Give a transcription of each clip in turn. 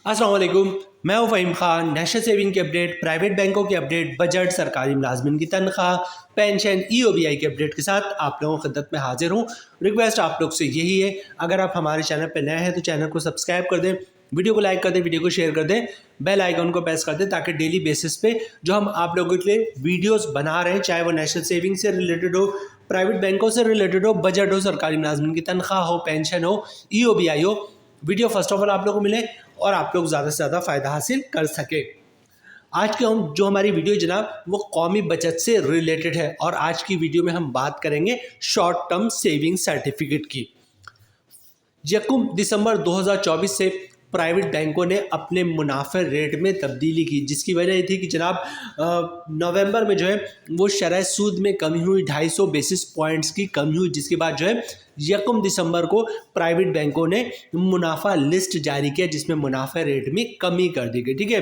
अस्सलाम वालेकुम। मैं हूं फ़हीम खान। नेशनल सेविंग की अपडेट, प्राइवेट बैंकों की अपडेट, बजट, सरकारी मुलाजमिन की तनख्वाह, पेंशन, EOBI की अपडेट के साथ आप लोगों की खिदमत में हाजिर हूं। रिक्वेस्ट आप लोग से यही है, अगर आप हमारे चैनल पर नए हैं तो चैनल को सब्सक्राइब कर दें, वीडियो को लाइक कर दें, वीडियो को शेयर कर दें, बेल आइकन को प्रेस कर दें ताकि डेली बेसिस पे जो हम आप लोगों के लिए वीडियोस बना रहे हैं, चाहे वो नेशनल सेविंग से रिलेटेड हो, प्राइवेट बैंकों से रिलेटेड हो, बजट हो, सरकारी मुलाजमिन की तनख्वाह हो, पेंशन हो, EOBI हो, वीडियो फर्स्ट ऑफ ऑल आप लोगों को मिले और आप लोग ज़्यादा से ज़्यादा फ़ायदा हासिल कर सके। आज की जो हमारी वीडियो जनाब वो कौमी बचत से रिलेटेड है और आज की वीडियो में हम बात करेंगे शॉर्ट टर्म सेविंग सर्टिफिकेट की। 1 दिसंबर 2024 से प्राइवेट बैंकों ने अपने मुनाफे रेट में तब्दीली की, जिसकी वजह ये थी कि जनाब नवंबर में जो है वो शरह सूद में कमी हुई, 250 बेसिस पॉइंट्स की कमी हुई, जिसके बाद जो है 1 दिसंबर को प्राइवेट बैंकों ने मुनाफा लिस्ट जारी किया जिसमें मुनाफे रेट में कमी कर दी गई। ठीक है,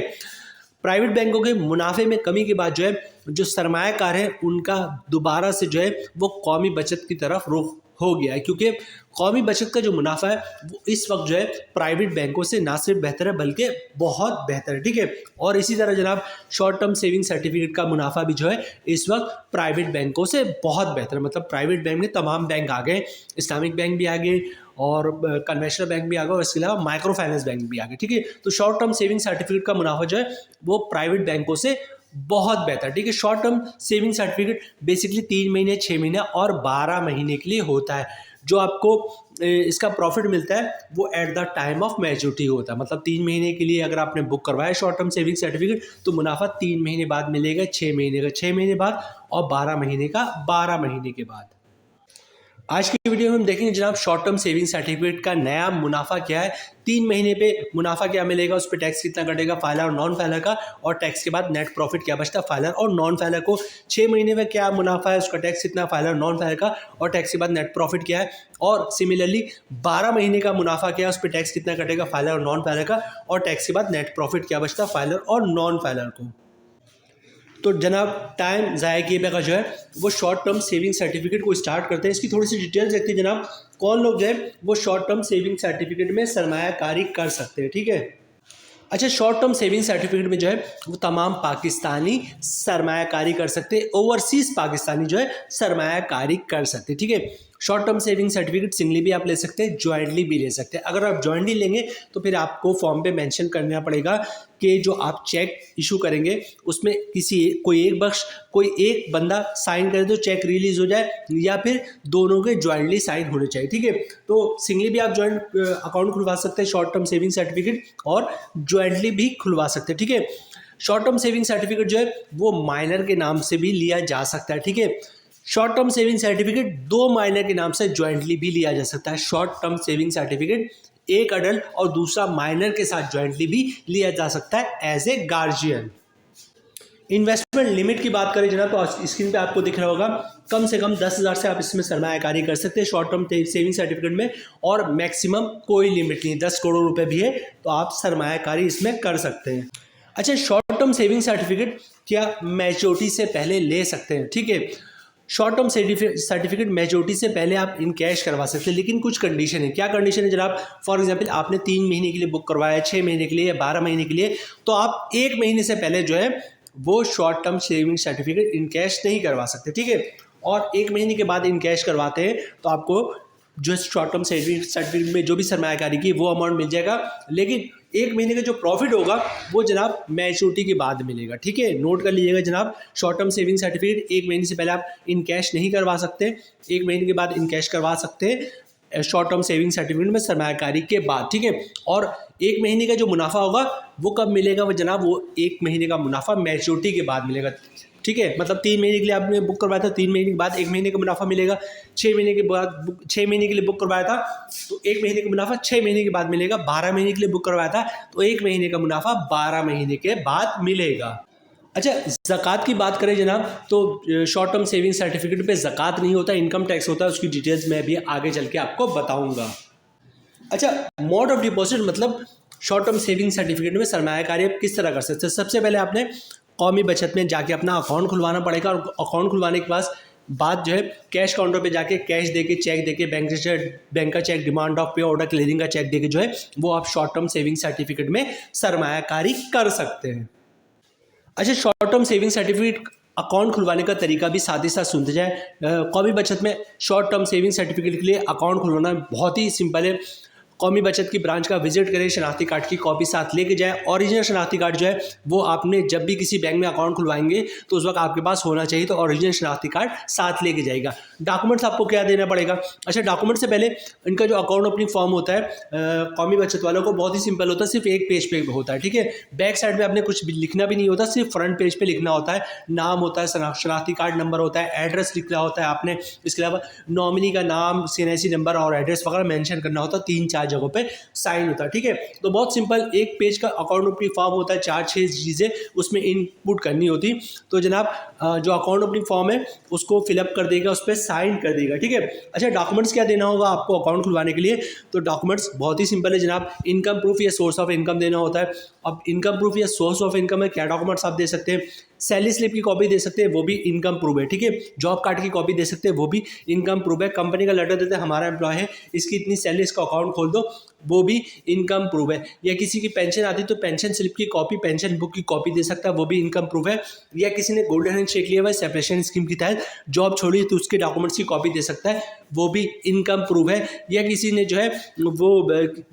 प्राइवेट बैंकों के मुनाफे में कमी के बाद जो है जो सरमायाकार है उनका दोबारा से जो है वो कौमी बचत की तरफ रुख हो गया है, क्योंकि कौमी बचत का जो मुनाफा है वो इस वक्त जो है प्राइवेट बैंकों से ना सिर्फ बेहतर है बल्कि बहुत बेहतर है। ठीक है, और इसी तरह जनाब शॉर्ट टर्म सेविंग सर्टिफिकेट का मुनाफा भी जो है इस वक्त प्राइवेट बैंकों से बहुत बेहतर है। मतलब प्राइवेट बैंक में तमाम बैंक आ गए, इस्लामिक बैंक भी आ गए और कन्वेंशनल बैंक भी आ गया और इसके अलावा माइक्रो फाइनेंस बैंक भी आ गए। ठीक है, तो शॉर्ट टर्म सेविंग सर्टिफिकेट का मुनाफा जो है वो प्राइवेट बैंकों से बहुत बेहतर। ठीक है, short term saving certificate basically 3 महीने, 6 महीने और 12 महीने के लिए होता है। जो आपको इसका प्रॉफिट मिलता है वो at the time of maturity होता है। मतलब 3 महीने के लिए अगर आपने बुक करवाया शॉर्ट टर्म सेविंग सर्टिफिकेट तो मुनाफा 3 महीने बाद मिलेगा, 6 महीने का 6 महीने बाद और 12 महीने का 12 महीने के बाद। आज की वीडियो में हम देखेंगे जनाब शॉर्ट टर्म सेविंग सर्टिफिकेट का नया मुनाफा क्या है, 3 महीने पे मुनाफा क्या मिलेगा, उस पर टैक्स कितना कटेगा फाइलर और नॉन फाइलर का, और टैक्स के बाद नेट प्रॉफिट क्या बचता है फाइलर और नॉन फाइलर को, 6 महीने में क्या मुनाफा है, उसका टैक्स कितना फाइलर नॉन फाइलर का और टैक्स के बाद नेट प्रॉफिट क्या है, और सिमिलरली 12 महीने का मुनाफा क्या है, उस पर टैक्स कितना कटेगा फाइलर और नॉन फाइलर का और टैक्स के बाद नेट प्रॉफिट क्या बचता है फाइलर और नॉन फाइलर को। तो जनाब टाइम ज़ाया किए बगैर जो है वो शॉर्ट टर्म सेविंग सर्टिफिकेट को स्टार्ट करते हैं। इसकी थोड़ी सी डिटेल्स देखते हैं जनाब, कौन लोग जो है वो शॉर्ट टर्म सेविंग सर्टिफिकेट में सरमायाकारी कर सकते हैं। ठीक है, अच्छा, शॉर्ट टर्म सेविंग सर्टिफिकेट में जो है वो तमाम पाकिस्तानी सरमायाकारी कर सकते हैं, ओवरसीज पाकिस्तानी जो है सरमायाकारी कर सकते हैं। ठीक है, short term saving certificate singly भी आप ले सकते हैं, जॉइंटली भी ले सकते हैं। अगर आप जॉइंटली लेंगे तो फिर आपको फॉर्म पे मेंशन करना पड़ेगा कि जो आप चेक इशू करेंगे उसमें कोई एक बंदा साइन करे तो चेक रिलीज हो जाए, या फिर दोनों के जॉइंटली साइन होने चाहिए। ठीक है, तो सिंगली भी आप जॉइंट अकाउंट खुलवा सकते हैं शॉर्ट टर्म सेविंग सर्टिफिकेट और जॉइंटली भी खुलवा सकते हैं। ठीक है, शॉर्ट टर्म सेविंग सर्टिफिकेट जो है वो माइनर के नाम से भी लिया जा सकता है। ठीक है, short term saving certificate 2 minor के नाम से जॉइंटली भी लिया जा सकता है। शॉर्ट टर्म सेविंग सर्टिफिकेट एक अडल्ट और दूसरा माइनर के साथ जॉइंटली भी लिया जा सकता है as a guardian. Investment limit की बात करें जनाब तो स्क्रीन पे आपको दिख रहा होगा, कम से कम 10,000 से आप इसमें सरमायाकारी कर सकते हैं शॉर्ट टर्म सेविंग सर्टिफिकेट में, और मैक्सिमम कोई लिमिट नहीं, 10 करोड़ रुपए भी है तो आप सरमायाकारी इसमें कर सकते हैं। अच्छा, शॉर्ट टर्म सेविंग सर्टिफिकेट क्या मैच्योरिटी से पहले ले सकते हैं? ठीक है, शॉर्ट टर्म सर्टिफिकेट मैच्योरिटी से पहले आप इन कैश करवा सकते हैं, लेकिन कुछ कंडीशन है। क्या कंडीशन है जनाब? फॉर एग्जांपल आपने 3 महीने के लिए बुक करवाया, 6 महीने के लिए या 12 महीने के लिए, तो आप 1 महीने से पहले जो है वो short term saving certificate in cash नहीं करवा सकते। ठीक है, और 1 महीने के बाद इन कैश करवाते हैं तो आपको जो शॉर्ट टर्म सेविंग सर्टिफिकेट में जो भी सरमायाकारी की वो अमाउंट मिल जाएगा, लेकिन 1 महीने का जो प्रॉफिट होगा वो जनाब मैच्योरिटी के बाद मिलेगा। ठीक है, नोट कर लीजिएगा जनाब, शॉर्ट टर्म सेविंग सर्टिफिकेट 1 महीने से पहले आप इन कैश नहीं करवा सकते, 1 महीने के बाद इन कैश करवा सकते हैं शॉर्ट टर्म सेविंग सर्टिफिकेट में सरमायाकारी के बाद। ठीक है, और 1 महीने का जो मुनाफा होगा वो कब मिलेगा? वो जनाब वो 1 महीने का मुनाफा मैच्योरिटी के बाद मिलेगा। ठीक है, मतलब 3 महीने के लिए आपने बुक करवाया था, 3 महीने के बाद 1 महीने का मुनाफा मिलेगा, 6 महीने के बाद 6 महीने के लिए बुक करवाया था तो 1 महीने का मुनाफा 6 महीने के बाद मिलेगा, 12 महीने के लिए बुक करवाया था तो 1 महीने का मुनाफा 12 महीने के बाद मिलेगा। अच्छा, ज़कात की बात करें जनाब तो शॉर्ट टर्म सेविंग सर्टिफिकेट पे ज़कात नहीं होता, इनकम टैक्स होता है, उसकी डिटेल्स मैं भी आगे चल के आपको बताऊंगा। अच्छा, मोड ऑफ डिपॉजिट मतलब शॉर्ट टर्म सेविंग सर्टिफिकेट में सरमायाकारी आप किस तरह कर सकते हैं? सबसे पहले आपने कौमी बचत में जाके अपना अकाउंट खुलवाना पड़ेगा, और अकाउंट खुलवाने के बाद बाद जो है कैश काउंटर पे जाके कैश देके, चेक देके, बैंक का चेक, डिमांड ऑफ पे ऑर्डर क्लियरिंग का चेक देके जो है वो आप शॉर्ट टर्म सेविंग सर्टिफिकेट में सरमायाकारी कर सकते हैं। अच्छा, short term saving certificate account खुलवाने का तरीका भी साथ ही साथ सुनते जाए। कौमी बचत में शॉर्ट टर्म सेविंग सर्टिफिकेट के लिए अकाउंट खुलवाना बहुत ही सिंपल है। कौमी बचत की ब्रांच का विजिट करें, शनाख्ती कार्ड की कॉपी साथ लेके जाए। ओरिजिनल शनाख्ती कार्ड जो है वो आपने जब भी किसी बैंक में अकाउंट खुलवाएंगे तो उस वक्त आपके पास होना चाहिए, तो ओरिजिनल शनाख्ती कार्ड साथ लेके जाएगा। डॉक्यूमेंट्स आपको क्या देना पड़ेगा? अच्छा, डॉक्यूमेंट से पहले इनका जो अकाउंट ओपनिंग फॉर्म होता है कौमी बचत वालों को, बहुत ही सिंपल होता है, सिर्फ एक पेज पे होता है, ठीक है। बैक साइड में आपने कुछ भी लिखना भी नहीं होता, सिर्फ फ्रंट पेज पे लिखना होता है। नाम होता है, शनाख्ती कार्ड नंबर होता है, एड्रेस लिखना होता है आपने, इसके अलावा नॉमिनी का नाम, CNIC नंबर और एड्रेस वगैरह मेंशन करना होता है। 3-4 जगहों पे साइन होता है, ठीक है। तो बहुत सिंपल एक पेज का अकाउंट ओपनिंग फॉर्म होता है, 4-6 चीज़ें उसमें इनपुट करनी होती। तो जनाब जो अकाउंट ओपनिंग फॉर्म है उसको फिलअप कर देगा, उस पर साइन कर देगा, ठीक है। अच्छा, डॉक्यूमेंट्स क्या देना होगा आपको अकाउंट खुलवाने के लिए? तो डॉक्यूमेंट्स बहुत ही सिंपल है जनाब। इनकम प्रूफ या सोर्स ऑफ इनकम देना होता है। अब इनकम प्रूफ या सोर्स ऑफ इनकम में क्या डॉक्यूमेंट्स आप दे सकते हैं? सैलरी स्लिप की कॉपी दे सकते हैं, वो भी इनकम प्रूफ है, ठीक है। जॉब कार्ड की कॉपी दे सकते हैं, वो भी इनकम प्रूफ है। कंपनी का लेटर देते हैं, हमारा एम्प्लॉय है, इसकी इतनी सैलरी, इसका अकाउंट खोल दो, वो भी इनकम प्रूफ है। या किसी की पेंशन आती है तो पेंशन स्लिप की कॉपी, पेंशन बुक की कॉपी दे सकता है, वो भी इनकम प्रूफ है। या किसी ने गोल्डन हैंडशेक लिया हुआ है सेपरेशन स्कीम के तहत, जॉब छोड़ी तो उसके डॉक्यूमेंट्स की कॉपी दे सकता है, वो भी इनकम प्रूफ है। या किसी ने जो है वो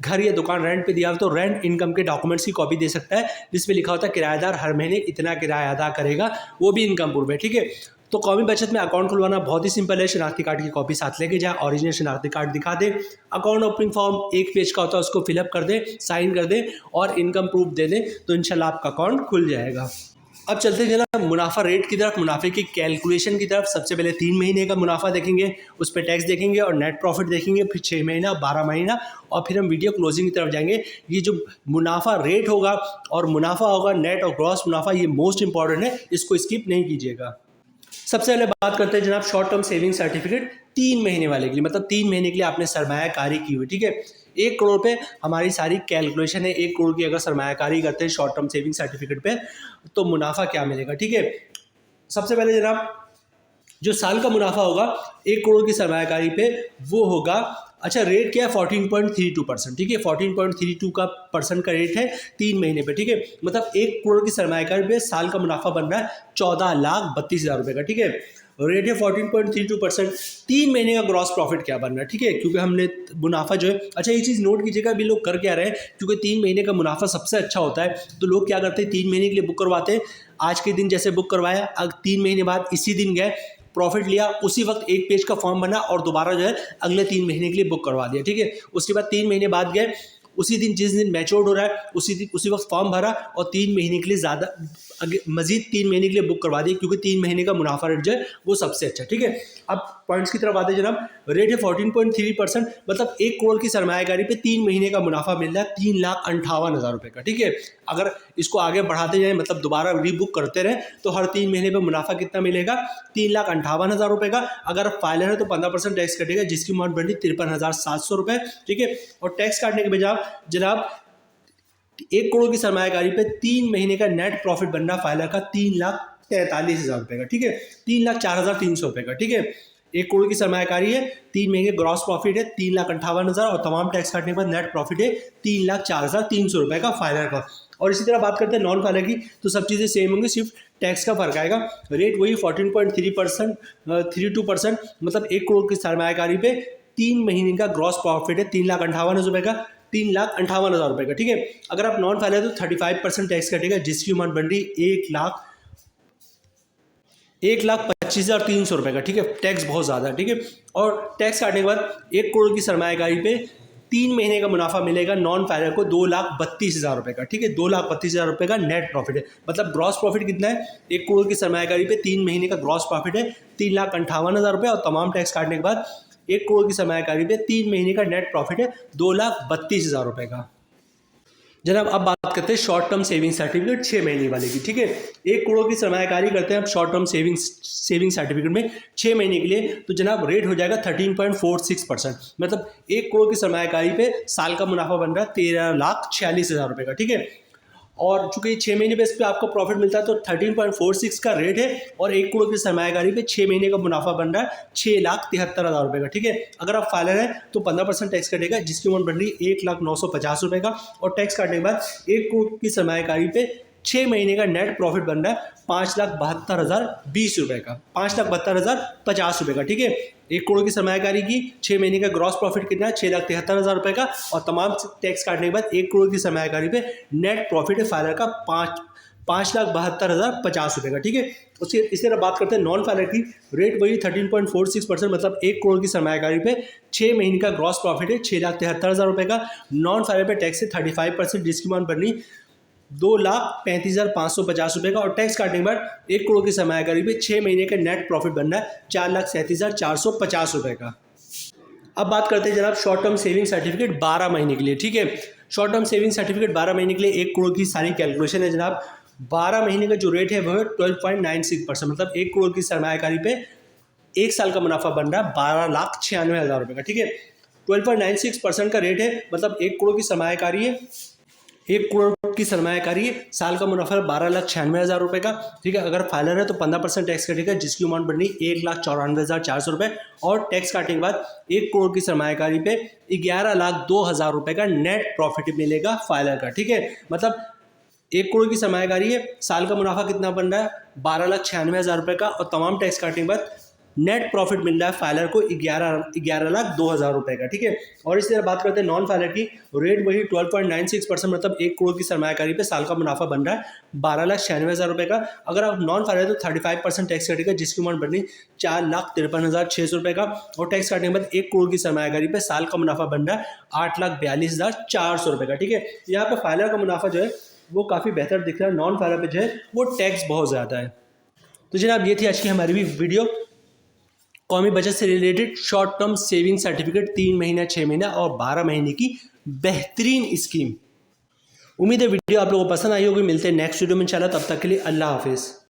घर या दुकान रेंट पे दिया हो तो रेंट इनकम के डॉक्यूमेंट्स की कॉपी दे सकता है, जिसमें लिखा होता है किराएदार हर महीने इतना किराया अदा करेगा, वो भी इनकम प्रूफ है, ठीक है। तो कौमी बचत में अकाउंट खुलवाना बहुत ही सिंपल है। शनाख्ती कार्ड की कॉपी साथ लेके जाए, ओरिजिनल शनाख्ती कार्ड दिखा दे, अकाउंट ओपनिंग फॉर्म एक पेज का होता है उसको फिलअप कर दे, साइन कर दे और इनकम प्रूफ दे दे, तो इंशाल्लाह आपका अकाउंट खुल जाएगा। अब चलते हैं जनाब मुनाफा रेट की तरफ, मुनाफे की कैलकुलेशन की तरफ। सबसे पहले 3 महीने का मुनाफा देखेंगे, उस पर टैक्स देखेंगे और नेट प्रॉफिट देखेंगे, फिर 6 महीना, 12 महीना और फिर हम वीडियो क्लोजिंग की तरफ जाएंगे। ये जो मुनाफा रेट होगा और मुनाफा होगा नेट और ग्रॉस मुनाफा, ये मोस्ट इंपॉर्टेंट है, इसको स्किप नहीं कीजिएगा। सबसे पहले बात करते हैं जनाब शॉर्ट टर्म सेविंग सर्टिफिकेट 3 महीने वाले के लिए, मतलब 3 महीने के लिए आपने सरमायाकारी की हुई, ठीक है। 1 करोड़ पे हमारी सारी कैलकुलेशन है। 1 करोड़ की अगर सरमायाकारी करते हैं शॉर्ट टर्म सेविंग सर्टिफिकेट पे तो मुनाफा क्या मिलेगा, ठीक है। सबसे पहले जनाब जो साल का मुनाफा होगा 1 करोड़ की सरमायाकारी पे वो होगा, अच्छा रेट क्या है, 14.32%, ठीक है। 14.32 का परसेंट का रेट है 3 महीने पे, ठीक है। मतलब 1 करोड़ की सरमायाकारी पे साल का मुनाफा बन रहा है 14,32,000 रुपये का, ठीक है। रेट है 14.32%। 3 महीने का ग्रॉस प्रॉफिट क्या बन रहा है, ठीक है, क्योंकि हमने मुनाफा जो है, अच्छा ये चीज़ नोट कीजिएगा अभी लोग कर क्या रहे हैं, क्योंकि 3 महीने का मुनाफा सबसे अच्छा होता है तो लोग क्या करते हैं 3 महीने के लिए बुक करवाते हैं। आज के दिन जैसे बुक करवाया, अब 3 महीने बाद इसी दिन गए, प्रॉफिट लिया, उसी वक्त 1 पेज का फॉर्म बना और दोबारा जो है अगले 3 महीने के लिए बुक करवा दिया, ठीक है। उसके बाद 3 महीने बाद गए, उसी दिन जिस दिन मैच्योर्ड हो रहा है उसी वक्त फॉर्म भरा और 3 महीने के लिए ज़्यादा मजीद 3 महीने के लिए बुक करवा दी, क्योंकि 3 महीने का मुनाफा रेट जो है वो सबसे अच्छा, ठीक है। अब पॉइंट्स की तरफ आते हैं जनाब। रेट है 14.3%, मतलब 1 करोड़ की सरमायाकारी पे 3 महीने का मुनाफा मिल रहा है 3,58,000 रुपये का, ठीक है। अगर इसको आगे बढ़ाते जाएँ, मतलब दोबारा रीबुक करते रहें तो हर 3 महीने पर मुनाफा कितना मिलेगा, 3,58,000 रुपये का। अगर फाइलर है तो 15% टैक्स कटेगा, जिसकी अमाउंट बनी 53,700 रुपये, ठीक है। और टैक्स काटने के बजाय जनाब 1 करोड़ की सरमायाकारी पे 3 महीने का नेट प्रॉफिट बन रहा फाइलर का 3,43,000 रुपये का, ठीक है। 3,04,300 रुपये का, ठीक है। 1 करोड़ की सरमायाकारी है, 3 महीने ग्रॉस प्रॉफिट है 3,58,000 और तमाम टैक्स काटने के बाद नेट प्रॉफिट है 3,04,300 रुपये का फाइलर का। और इसी तरह बात करते हैं नॉन फाइलर की, तो सब चीज़ें सेम होंगी, सिर्फ टैक्स का फर्क आएगा। रेट वही 14.32%, मतलब 1 करोड़ की सरमायाकारी पे 3 महीने का ग्रॉस प्रॉफिट है 3,58,000 रुपये का, 3,58,000 रुपये का, ठीक है। अगर आप नॉन फाइलर तो 35% टैक्स कटेगा, जिसकी अमाउंट बन रही 1,25,300 रुपये का, ठीक है। टैक्स बहुत ज़्यादा है, ठीक है। और टैक्स काटने के बाद 1 करोड़ की सरमायाकारी पे 3 महीने का मुनाफा मिलेगा नॉन फाइलर को 2,32,000 रुपये का, ठीक है। 2,32,000 रुपये का नेट प्रॉफिट है, मतलब ग्रॉस प्रॉफिट कितना है, 1 करोड़ की सरमायाकारी पे 3 महीने का ग्रॉस प्रॉफिट है 3,58,000 रुपये और तमाम टैक्स काटने के बाद 1 करोड़ की सरमायाकारी पे 3 महीने का नेट प्रॉफिट है 2,32,000 रुपये का। जनाब अब बात करते हैं शॉर्ट टर्म सेविंग सर्टिफिकेट 6 महीने वाले की, ठीक है। 1 करोड़ की सरमायाकारी करते हैं आप शॉर्ट टर्म सेविंग सर्टिफिकेट में 6 महीने के लिए, तो जनाब रेट हो जाएगा 13.46%, मतलब 1 करोड़ की सरमायाकारी पे साल का मुनाफा बन रहा है 13,46,000 रुपये का, ठीक है। और चूंकि 6 महीने बेस पे आपको प्रॉफिट मिलता है तो 13.46 का रेट है और 1 करोड़ की सरमायाकारी पे 6 महीने का मुनाफा बन रहा है 6,73,000 रुपये का। ठीक है, अगर आप फाइलर हैं तो 15% टैक्स कटेगा, जिसकी अमाउंट बन रही है 1,09,50 रुपये का, और टैक्स काटने के बाद 1 करोड़ की सरमायाकारी पे 6 महीने का नेट प्रॉफिट बन रहा है 5,72,020 रुपये का, 5,72,050 रुपये का। ठीक है, 1 करोड़ की सरमायाकारी की 6 महीने का ग्रॉस प्रॉफिट कितना है 6,73,000 रुपये का, और तमाम टैक्स काटने के बाद 1 करोड़ की सरमायाकारी पे नेट प्रॉफिट है फाइलर का 5,72,050 रुपये का। ठीक है, उसकी इसी तरह बात करते हैं नॉन फाइलर की। रेट वही 13.46%, मतलब 1 करोड़ की सरमायाकारी पे 6 महीने का ग्रॉस प्रॉफिट है 6,73,000 रुपये का। नॉन फाइलर पे टैक्स है 35%, जिसकी अमाउंट बन रही 2,35,550 रुपये का, और टैक्स काटने के बाद 1 करोड़ की सरमायाकारी पे 6 महीने का नेट प्रॉफिट बन रहा है 4,37,450 रुपये का। अब बात करते हैं जनाब शॉर्ट टर्म सेविंग सर्टिफिकेट 12 महीने के लिए। ठीक है, शॉर्ट टर्म सेविंग सर्टिफिकेट 12 महीने के लिए 1 करोड़ की सारी कैलकुलेशन है जनाब। 12 महीने का जो रेट है वह 12.96%, मतलब 1 करोड़ की सरमायाकारी पे 1 साल का मुनाफा बन रहा है 12,96,000 रुपये का। ठीक है, 12.96% का रेट है, मतलब 1 करोड़ की सरमायाकारी है, 1 करोड़ की सरमायाकारी है, साल का मुनाफा 12,96,000 रुपये का। ठीक है, अगर फाइलर है तो 15% टैक्स कटेगा, जिसकी अमाउंट बन रही 1,94,400 रुपये, और टैक्स काटने के बाद 1 करोड़ की सरमायाकारी पे 11,02,000 रुपये का नेट प्रॉफिट मिलेगा फाइलर का। ठीक है, मतलब 1 करोड़ की सरमायाकारी है, साल का मुनाफा कितना बन रहा है 12,96,000 रुपये का, और तमाम टैक्स काटने के बाद नेट प्रॉफिट मिल रहा है फाइलर को 11,02,000 रुपये का। ठीक है, और इसी तरह बात करते हैं नॉन फाइलर की। रेट वही 12.96%, मतलब 1 करोड़ की सरमायाकारी पे साल का मुनाफा बन रहा है 12,96,000 रुपये का। अगर आप नॉन फाइलर तो 35% टैक्स कटेगा, जिसकी अमाउंट बन रही 4,53,600 रुपये का, और टैक्स काटने के बाद 1 करोड़ की सरमायाकारी पे साल का मुनाफा बन रहा है 8,42,400 रुपये का। ठीक है, यहाँ पे फाइलर का मुनाफा जो है वो काफ़ी बेहतर दिख रहा है, नॉन फाइलर पे जो है वो टैक्स बहुत ज़्यादा है। तो जनाब ये थी आज की हमारी भी वीडियो, कौमी बचत से related short term saving certificate 3 महीना, 6 महीना और 12 महीने की बेहतरीन स्कीम। उम्मीद है वीडियो आप लोगों को पसंद आई होगी। मिलते हैं नेक्स्ट वीडियो में इंशाल्लाह, तब तक के लिए अल्लाह हाफिज़।